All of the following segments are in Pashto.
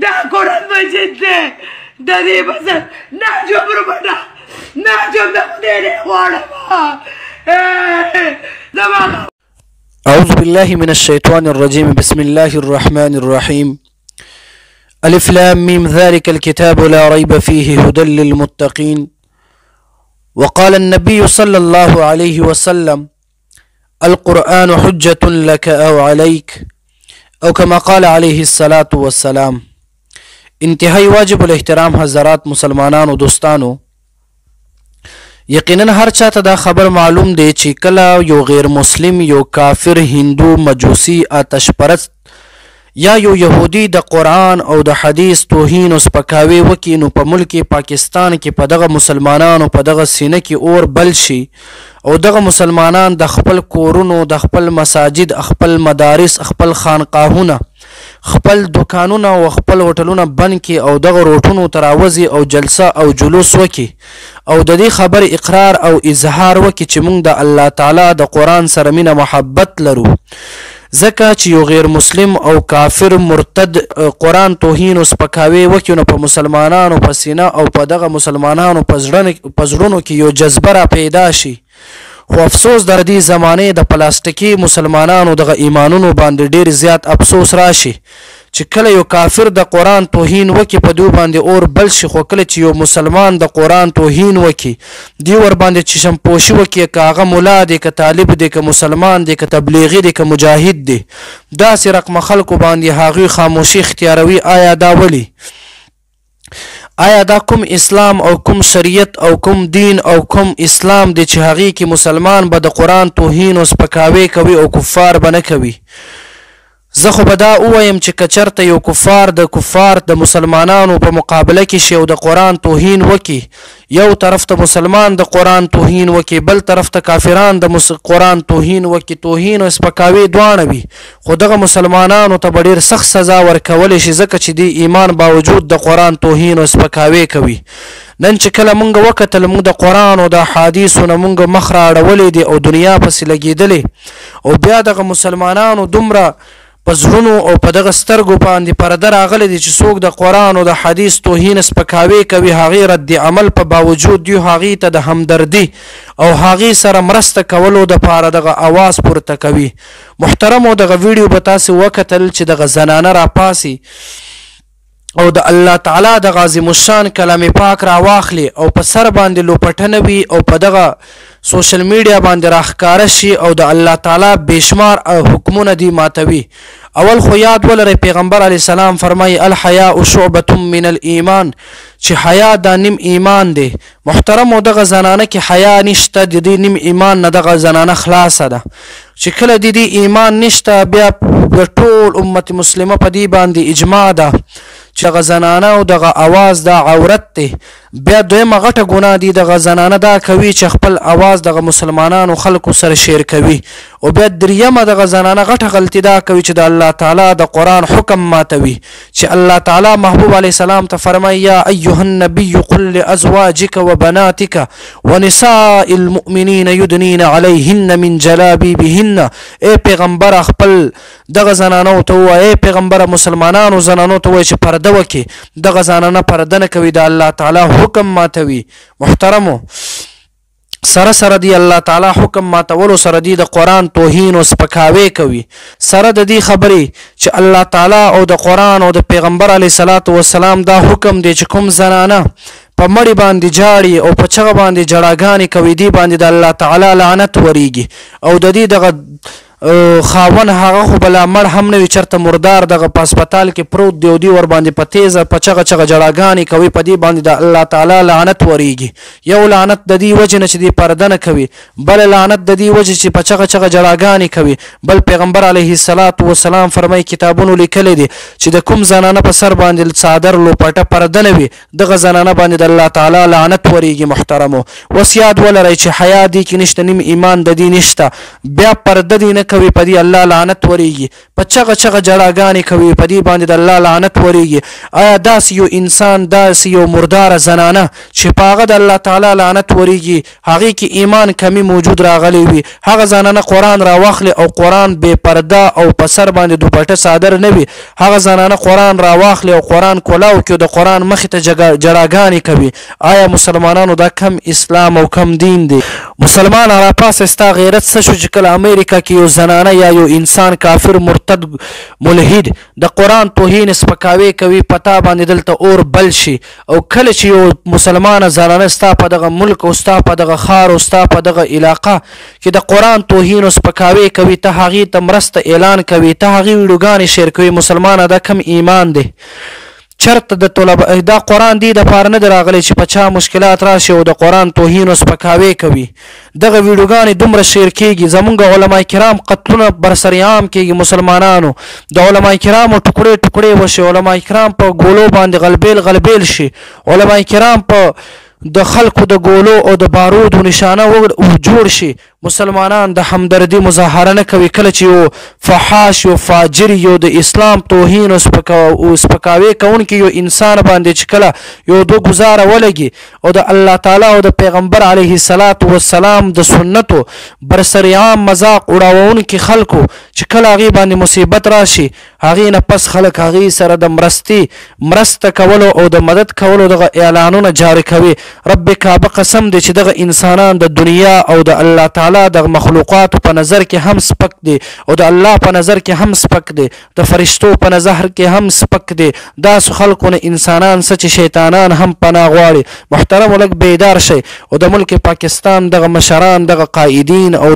دا قرآن مجید دی د دې بس ناجوم روبټه ناجوم د خدای نه غواړم أعوذ بالله من الشيطان الرجيم بسم الله الرحمن الرحيم ألف لام ميم ذلك الكتاب لا ريب فيه هدى للمتقين وقال النبي صلى الله عليه وسلم القرآن حجة لك أو عليك أو كما قال عليه الصلاة والسلام. انتهائی واجب الاحترام حضرات مسلمانان و دوستانو، یقینا هر چاته دا خبر معلوم دی چې کله یو غیر مسلم، یو کافر، هندو، مجوسی، آتش پرست یا یو یهودی د قرآن او د حدیث توهین او سپکاوی وکړي، نو په ملک پاکستان کې په دغه مسلمانانو په دغه سینه کې اور بل شي او دغه مسلمانان د خپل کورونو، د خپل مساجد، خپل مدارس، خپل خانقاهونه، خپل دکانونه او خپل هوټلونه بند کړي او دغه روټونو ته راوځي او جلسه او جلوس وکړي او د دې خبر اقرار او اظهار وکړي چې موږ د الله تعالی د قرآن سره مینه محبت لرو. ځکه چې یو غیر مسلم او کافر مرتد قرآن توهین او سپکاوی وکړي، نو په مسلمانانو په سینه او په دغه مسلمانانو په زړونو کې یو جذبه را پیدا شي. خو افسوس در دې زمانې د پلاستیکي مسلمانانو دغه ایمانونو باندې ډیر زیات افسوس راشي چې کله یو کافر د قرآن توهین وکړي په دوی باندې اور بل شي، خو کله چې یو مسلمان د قرآن توهین وکړي دوی ور باندې چشم پوشي وکړي، که هغه ملا دی، که طالب دی، که مسلمان دی، که تبلیغي دی، که مجاهد دی، داسې رقم خلکو باندې هغوی خاموشي اختیاروي. آیا دا ولې؟ آیا دا کوم اسلام او کوم شریعت او کوم دین او کوم اسلام دی چې هغې کې مسلمان به د قرآن توهین او سپکاوی کوي او کفار به نه کوي؟ زه خو به دا ووایم چې که چېرته یو کفار د مسلمانانو په مقابله کې شي او د قرآن توهین وکړي، یو طرف ته مسلمان د قرآن توهین وکړي، بل طرف ته کافران د قرآن توهین وکړي، توهین او سپکاوی دواړه وي، خو دغه مسلمانانو ته به ډېر سخت سزا ورکولی شي ځکه چې دی ایمان باوجود د قرآن توهین او سپکاوی کوي. نن چې کله مونږ وکتل، مونږ د قرآن او د حدیثو نه مونږ مخ را اړولی دی او دنیا پسې لګېدلی او بیا دغه مسلمانانو دومره په زړونو او په دغه سترګو باندې پرده راغلی دی چې څوک د قرآن او د حدیث توهین سپکاوی کوي، هغې رد عمل په باوجود دوی هغې ته د همدردي او هغې سره مرسته کولو دپاره دغه اواز پورته کوي. محترمو، دغه ویډیو به تاسې وکتل چې دغه زنانه راپاسي او د الله تعالی د عظیم الشان کلام پاک راواخلي او په سر باندې لوپټنه وي او په دغه سوشل میډیا باندې راښکاره شي او د الله تعالی بېشمار حکمونه دی ماتوي. اول خو یاد ولرئ، پیغمبر علیه السلام فرمایي الحیاء شعبة من الایمان، چې حیا دا نیم ایمان دی. محترمو، دغه زنانه کې حیا نشته، د دې نیم ایمان نه دغه زنانه خلاصه ده. چې کله د دې ایمان نشته، بیا ټول امت مسلمه په دې باندې اجماع ده چې دغه زنانه او دغه اواز دا عورت دی. بیا دویمه غټه ګناه دی دغه زنانه دا کوي چې خپل اواز دغه مسلمانانو خلکو سره شیر کوي. او بیا دریمه دغه زنانه غټه غلطي دا کوي چې د الله تعالی د قرآن حکم ماتوي، چې الله تعالی محبوب علیه السلام ته فرمایي یا ایها النبي قل لازواجک وبناتک ونساء المؤمنین یدنین علیهن من جلابیبهن. ای پیغمبر خپل دغه زنانو ته ووایه، ای پیغمبر مسلمانانو زنانو ته ووایه چې پرده وکړي. دغه زنانه پرده نه کوي، د الله تعالی حکم ماتوي. محترمو، سره دی الله تعالی حکم ماتولو سره دی د قرآن توهین او سپکاوی کوي، سره د دې خبرې چې الله تعالی او د قرآن او د پیغمبر علیه الصلاة والسلام دا حکم دی چې کوم زنانه په مړی باندې جاړي او په چغه باندې جړاګانې کوي، دی باندې د الله تعالی لعنت وریږي او د دې دغه خاون هغه خو بلا مړ هم نه وي، چېرته مردار دغه په هسپتال کې پروت دی او دوی ورباندې په تیزه په چغه جړاګانې کوي، په دې باندې د الله تعالی لعنت وریږي. یو لعنت د دې وجې نه چې دی پرده نه کوي، بل لعنت د دې وجې چې په چغه جړاګانې کوي. بل پیغمبر علیه الصلاة والسلام فرمایي کتابونو لیکلی دی چې د کوم زنانه په سر باندې څادر لوپټه پرده نه وي، دغه زنانه باندې د الله تعالی لعنت وریږي. محترمو، اوس یاد ولرئ چې حیا دې کې نشته، نیم ایمان د دې نشته، بیا پرده دې نه کوي په دې الله لعنت وریږي په چغه چغه جړاګانې کوي په دې باندې د الله لعنت وریږي آیا داسې یو انسان داسې یو مرداره زنانه چې په هغه د الله تعالی لعنت وریږي هغې کې ایمان کمی موجود راغلی وي هغه زنانه قرآن راواخلي او قرآن بې پرده او په سر باندې دوپټه صادر نه وي هغه زنانه قرآن راواخلي او قرآن کولاو کړي د قرآن مخې ته جړاګانې کوي آیا مسلمانانو دا کم اسلام او کم دین دی مسلمان راپاسه ستا غیرت څه شو چې کله امریکا کې یو زنانه یا یو انسان کافر مرتد ملحد د قرآن توهین سپکاوی کوي پتا باندې دلته اور بل شي او کله چې یو مسلمانه زنانه ستا په دغه ملک او ستا په دغه ښار او ستا په دغه علاقه کې د قرآن توهین او سپکاوی کوي ته هغې ته مرسته اعلان کوي ته هغې ویډیوګانې شیر کوي مسلمانه دا کم ایمان دی چرته د طلبه دا قرآن دې دپاره نه دی راغلی چې په چا مشکلات راشي او د قرآن توهین او سپکاوی کوي دغه ویډیوګانې دومره شیر کیږي زمونږ علما کرام قتلونه برسریعام کیږي مسلمانانو د علما کرامو ټوکړې ټوکړې وشي علما کرام په ګولو باندې غلبیل شي علما کرام په د خلکو د ګولو او د بارودو نشانه جوړ شي مسلمانان د همدردي مظاهره نه کوي کله چې یو فحاش یو فاجر یو د اسلام توهین او سپکاوی کوونکی یو انسان باندې چې کله یو دو ګزاره ولګي او د الله تعالی او د پیغمبر علیه السلام د سنتو برسریعام مذاق اړوونکي خلکو چې کله هغې باندې مصیبت راشي هغې نه پس خلک هغې سره د مرسته کولو او د مدد کولو دغه اعلانونه جاری کوي رب کعبه قسم دی چې دغه انسانان د دنیا او د الله تعالی د مخلوقاتو په نظر کې هم سپک دی او د الله په نظر کې هم سپک دی د فرشتو په نظر کې هم سپک دی داسې خلکو نه انسانان څه چې شیطانان هم پناه غواړي محترم ولږ بیدار شئ او د ملک پاکستان دغه مشران دغه قائدین او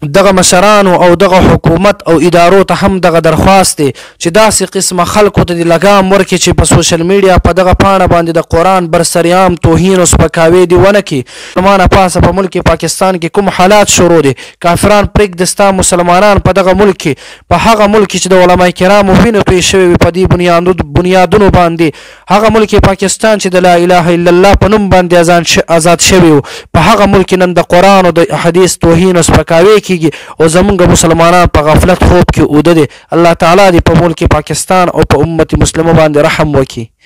دغه مشرانو او دغه حکومت او ادارو ته هم دغه درخواست دی چې داسې قسمه خلکو ته د لګام ورکړي چې په سوشل میډیا په دغه پاڼه باندې د قرآن برسریام توهین او سپکاوی دی ونه کړي مسلمانه پاسه په ملک پاکستان کې کوم حالات شروع دي کافران پرېږدي ستا مسلمانان په دغه ملک کې په هغه ملک چې د علما کرامو وینه توی شوې وي په دې بنیادونو باندې هغه ملک پاکستان چې د لا اله الا الله په نوم باندې آزاد شوی و په هغه ملک نن د قرآن او د حدیث توهین او سپکاوی او زمونږ مسلمانان په غفلت خوب کې اوده دي الله تعالی دې په ملک پاکستان او په امت مسلمه باندې رحم وکړي